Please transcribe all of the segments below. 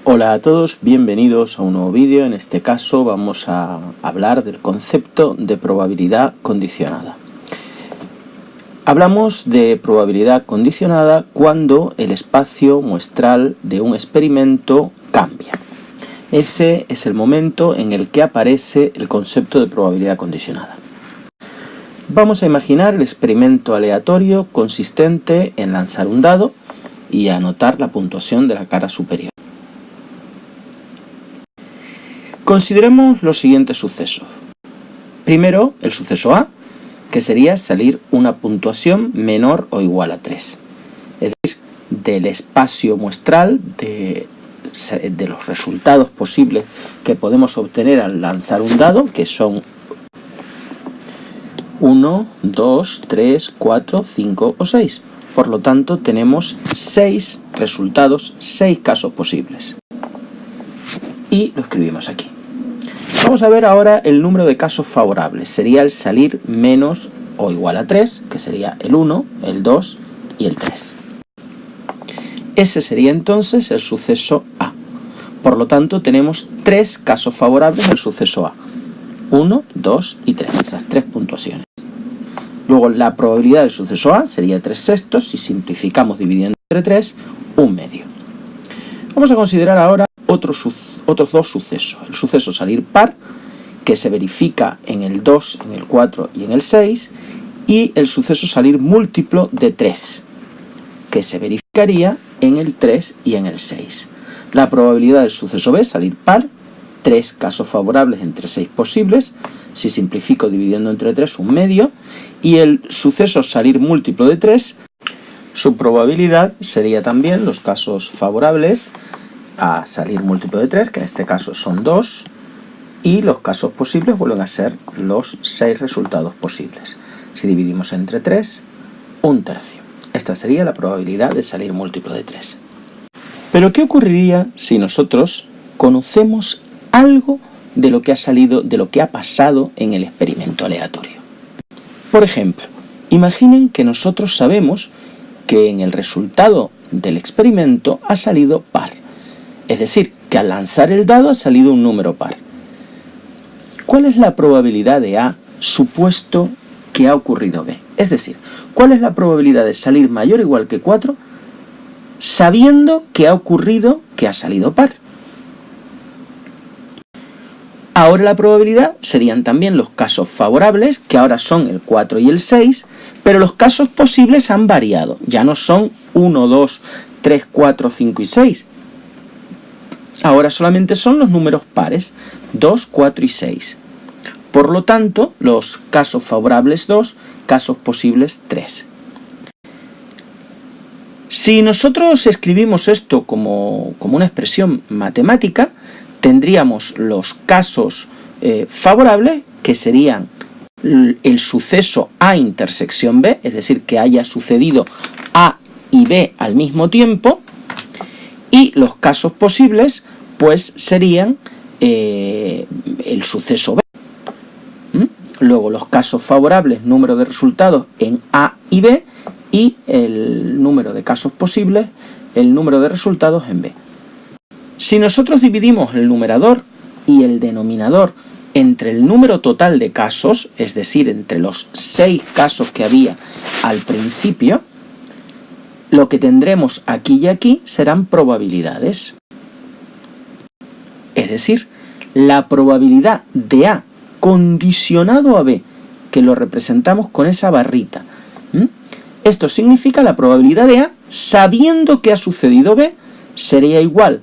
Hola a todos, bienvenidos a un nuevo vídeo. En este caso vamos a hablar del concepto de probabilidad condicionada. Hablamos de probabilidad condicionada cuando el espacio muestral de un experimento cambia. Ese es el momento en el que aparece el concepto de probabilidad condicionada. Vamos a imaginar el experimento aleatorio consistente en lanzar un dado y anotar la puntuación de la cara superior. Consideremos los siguientes sucesos. Primero, el suceso A, que sería salir una puntuación menor o igual a 3. Es decir, del espacio muestral de los resultados posibles que podemos obtener al lanzar un dado, que son 1, 2, 3, 4, 5 o 6. Por lo tanto, tenemos 6 resultados, 6 casos posibles. Y lo escribimos aquí. Vamos a ver ahora el número de casos favorables. Sería el salir menos o igual a 3, que sería el 1, el 2 y el 3. Ese sería entonces el suceso A. Por lo tanto, tenemos 3 casos favorables del suceso A. 1, 2 y 3, esas 3 puntuaciones. Luego la probabilidad del suceso A sería 3/6, si simplificamos dividiendo entre 3, 1/2. Vamos a considerar ahora otros dos sucesos. El suceso salir par, que se verifica en el 2, en el 4 y en el 6, y el suceso salir múltiplo de 3, que se verificaría en el 3 y en el 6. La probabilidad del suceso B, salir par, 3 casos favorables entre 6 posibles, si simplifico dividiendo entre 3, 1/2, y el suceso salir múltiplo de 3, su probabilidad sería también los casos favorables a salir múltiplo de 3, que en este caso son 2, y los casos posibles vuelven a ser los 6 resultados posibles. Si dividimos entre 3, 1/3. Esta sería la probabilidad de salir múltiplo de 3. Pero ¿qué ocurriría si nosotros conocemos algo de lo que ha salido, de lo que ha pasado en el experimento aleatorio? Por ejemplo, imaginen que nosotros sabemos que en el resultado del experimento ha salido par. Es decir, que al lanzar el dado ha salido un número par. ¿Cuál es la probabilidad de A supuesto que ha ocurrido B? Es decir, ¿cuál es la probabilidad de salir mayor o igual que 4 sabiendo que ha ocurrido que ha salido par? Ahora la probabilidad serían también los casos favorables, que ahora son el 4 y el 6, pero los casos posibles han variado. Ya no son 1, 2, 3, 4, 5 y 6. Ahora solamente son los números pares, 2, 4 y 6. Por lo tanto, los casos favorables 2, casos posibles 3. Si nosotros escribimos esto como una expresión matemática, tendríamos los casos favorables, que serían el suceso A intersección B, es decir, que haya sucedido A y B al mismo tiempo, y los casos posibles pues serían el suceso B. Luego los casos favorables, número de resultados en A y B, y el número de casos posibles, el número de resultados en B. Si nosotros dividimos el numerador y el denominador entre el número total de casos, es decir, entre los 6 casos que había al principio, lo que tendremos aquí y aquí serán probabilidades. Es decir, la probabilidad de A condicionado a B, que lo representamos con esa barrita. Esto significa la probabilidad de A sabiendo que ha sucedido B sería igual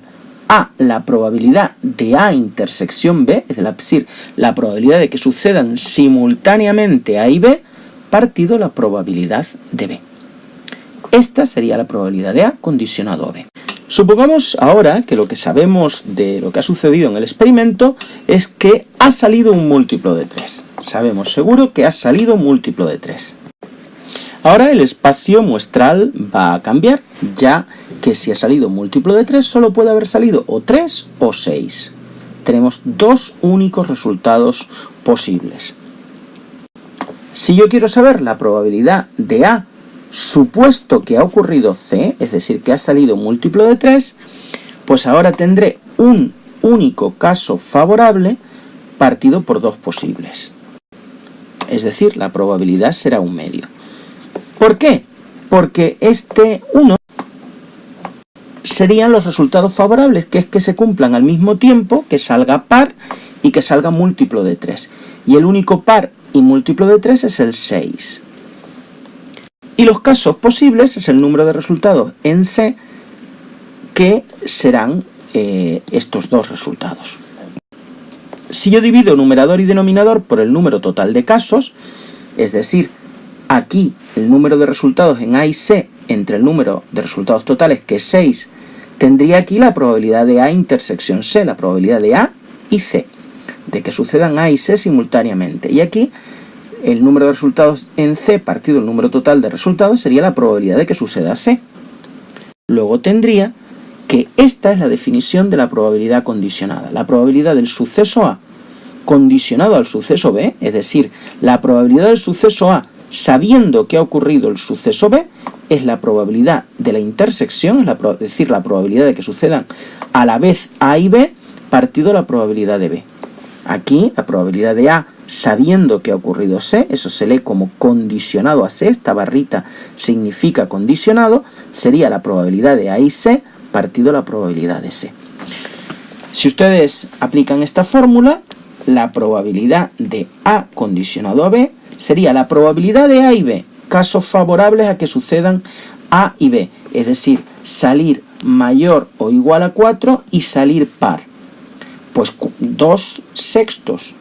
a la probabilidad de A intersección B, es decir, la probabilidad de que sucedan simultáneamente A y B, partido la probabilidad de B. Esta sería la probabilidad de A condicionado a B. Supongamos ahora que lo que sabemos de lo que ha sucedido en el experimento es que ha salido un múltiplo de 3. Sabemos seguro que ha salido un múltiplo de 3. Ahora el espacio muestral va a cambiar, ya que si ha salido un múltiplo de 3 solo puede haber salido o 3 o 6. Tenemos 2 únicos resultados posibles. Si yo quiero saber la probabilidad de A supuesto que ha ocurrido C, es decir, que ha salido un múltiplo de 3, Pues ahora tendré un único caso favorable partido por dos posibles. Es decir, la probabilidad será 1/2. ¿Por qué? Porque este 1 serían los resultados favorables, que es que se cumplan al mismo tiempo, que salga par y que salga múltiplo de 3. Y el único par y múltiplo de 3 es el 6. Y los casos posibles es el número de resultados en C, que serán estos dos resultados. Si yo divido numerador y denominador por el número total de casos, es decir, aquí el número de resultados en A y C entre el número de resultados totales, que es 6, tendría aquí la probabilidad de A intersección C, la probabilidad de A y C, de que sucedan A y C simultáneamente. Y aquí el número de resultados en C partido el número total de resultados sería la probabilidad de que suceda C. Luego tendría que esta es la definición de la probabilidad condicionada. La probabilidad del suceso A condicionado al suceso B, es decir, la probabilidad del suceso A sabiendo que ha ocurrido el suceso B, es la probabilidad de la intersección, es decir, la probabilidad de que sucedan a la vez A y B, partido la probabilidad de B. Aquí, la probabilidad de A sabiendo que ha ocurrido C, eso se lee como condicionado a C, esta barrita significa condicionado, sería la probabilidad de A y C, partido la probabilidad de C. Si ustedes aplican esta fórmula, la probabilidad de A condicionado a B sería la probabilidad de A y B, casos favorables a que sucedan A y B, es decir, salir mayor o igual a 4 y salir par, pues 2/6.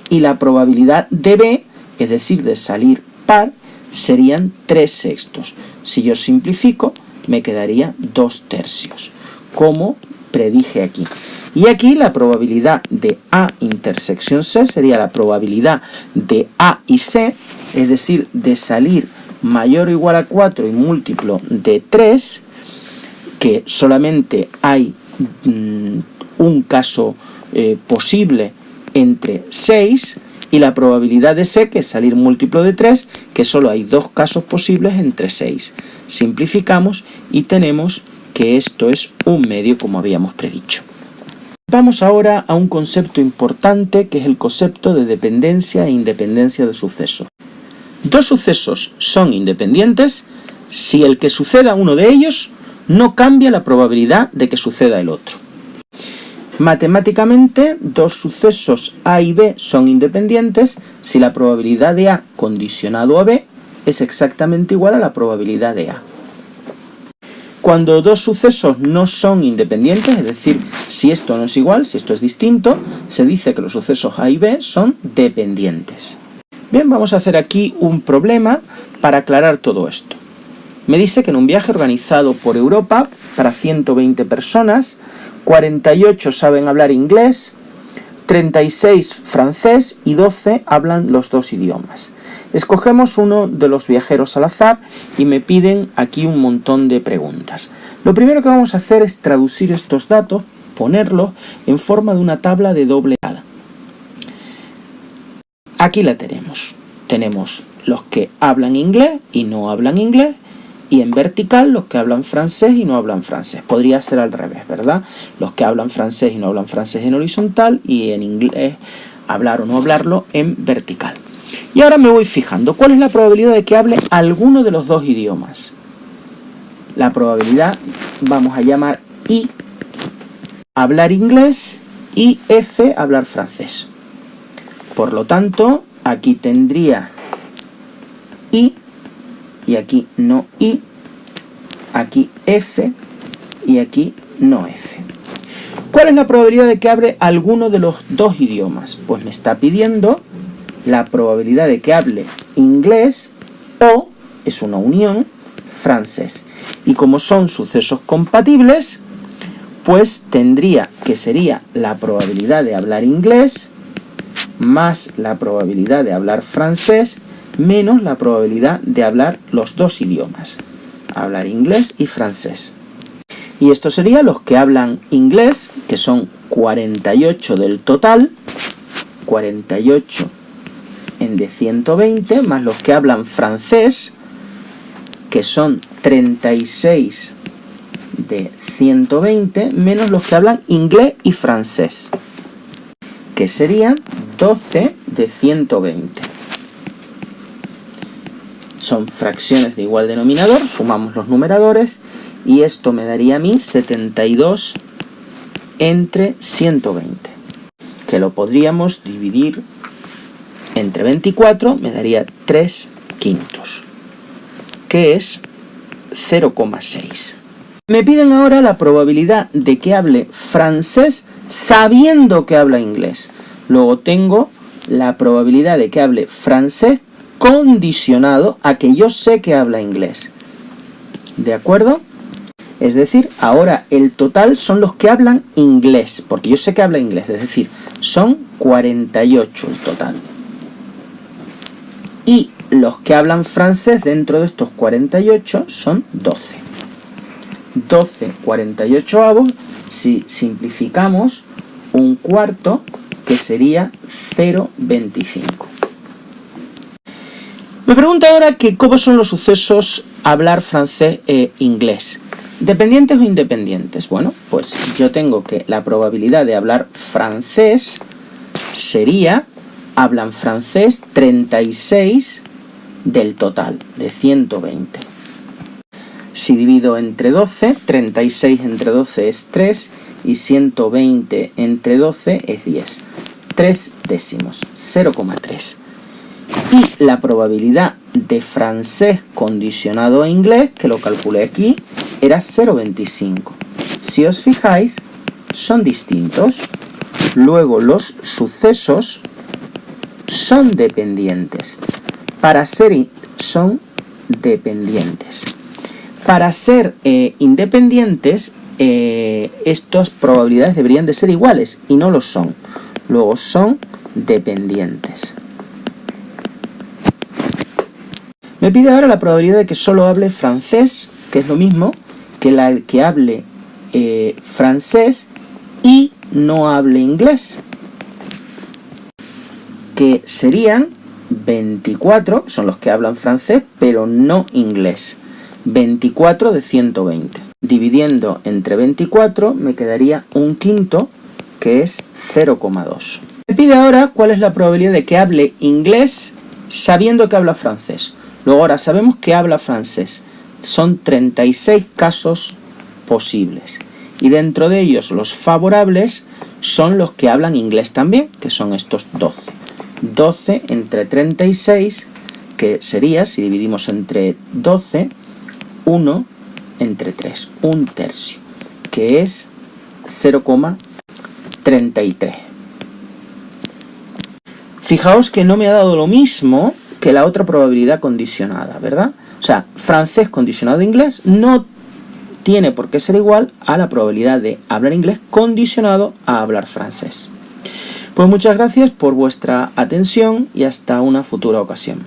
Y la probabilidad de B, es decir, de salir par, serían 3/6. Si yo simplifico, me quedaría 2/3, como predije aquí. Y aquí la probabilidad de A intersección C sería la probabilidad de A y C, es decir, de salir mayor o igual a 4 y múltiplo de 3, que solamente hay un caso posible entre 6, y la probabilidad de C, que es salir múltiplo de 3, que solo hay dos casos posibles entre 6. Simplificamos y tenemos que esto es 1/2, como habíamos predicho. Vamos ahora a un concepto importante, que es el concepto de dependencia e independencia de sucesos. Dos sucesos son independientes si el que suceda uno de ellos no cambia la probabilidad de que suceda el otro. Matemáticamente, dos sucesos A y B son independientes si la probabilidad de A condicionado a B es exactamente igual a la probabilidad de A. Cuando dos sucesos no son independientes, es decir, si esto no es igual, si esto es distinto, se dice que los sucesos A y B son dependientes. Bien, vamos a hacer aquí un problema para aclarar todo esto. Me dice que en un viaje organizado por Europa para 120 personas, 48 saben hablar inglés, 36 francés y 12 hablan los dos idiomas. Escogemos uno de los viajeros al azar y me piden aquí un montón de preguntas. Lo primero que vamos a hacer es traducir estos datos, ponerlos en forma de una tabla de doble entrada. Aquí la tenemos. Tenemos los que hablan inglés y no hablan inglés, y en vertical los que hablan francés y no hablan francés. Podría ser al revés, ¿verdad? Los que hablan francés y no hablan francés en horizontal, y en inglés hablar o no hablarlo en vertical. Y ahora me voy fijando, ¿cuál es la probabilidad de que hable alguno de los dos idiomas? La probabilidad vamos a llamar I, hablar inglés, y F, hablar francés. Por lo tanto, aquí tendría I, y aquí no I, aquí F, y aquí no F. ¿Cuál es la probabilidad de que hable alguno de los dos idiomas? Pues me está pidiendo la probabilidad de que hable inglés o, es una unión, francés. Y como son sucesos compatibles, pues tendría que sería la probabilidad de hablar inglés más la probabilidad de hablar francés menos la probabilidad de hablar los dos idiomas, hablar inglés y francés. Y esto sería los que hablan inglés, que son 48 del total, 48 de 120, más los que hablan francés, que son 36 de 120 menos los que hablan inglés y francés, que serían 12 de 120. Son fracciones de igual denominador, sumamos los numeradores y esto me daría a mí 72 entre 120, que lo podríamos dividir entre 24, me daría 3 quintos, que es 0,6. Me piden ahora la probabilidad de que hable francés sabiendo que habla inglés. Luego tengo la probabilidad de que hable francés condicionado a que yo sé que habla inglés. ¿De acuerdo? Es decir, ahora el total son los que hablan inglés, porque yo sé que habla inglés, es decir, son 48 el total. Y los que hablan francés dentro de estos 48 son 12. 12 48avos, si simplificamos, un cuarto, que sería 0,25. Me pregunta ahora que cómo son los sucesos hablar francés e inglés. ¿Dependientes o independientes? Bueno, pues yo tengo que la probabilidad de hablar francés sería, hablan francés 36 del total, de 120. Si divido entre 12, 36 entre 12 es 3 y 120 entre 12 es 10. 3 décimos, 0,3. Y la probabilidad de francés condicionado a inglés, que lo calculé aquí, era 0,25. Si os fijáis, son distintos. Luego los sucesos son dependientes. Son dependientes. Para ser independientes, estas probabilidades deberían de ser iguales y no lo son. Luego son dependientes. Me pide ahora la probabilidad de que solo hable francés, que es lo mismo que la que hable francés y no hable inglés, que serían 24, son los que hablan francés pero no inglés, 24 de 120. Dividiendo entre 24 me quedaría un quinto, que es 0,2. Me pide ahora cuál es la probabilidad de que hable inglés sabiendo que habla francés. Luego ahora sabemos que habla francés. Son 36 casos posibles. Y dentro de ellos los favorables son los que hablan inglés también, que son estos 12. 12 entre 36, que sería, si dividimos entre 12, 1 entre 3, un tercio, que es 0,33. Fijaos que no me ha dado lo mismo que la otra probabilidad condicionada, ¿verdad? O sea, francés condicionado a inglés no tiene por qué ser igual a la probabilidad de hablar inglés condicionado a hablar francés. Pues muchas gracias por vuestra atención y hasta una futura ocasión.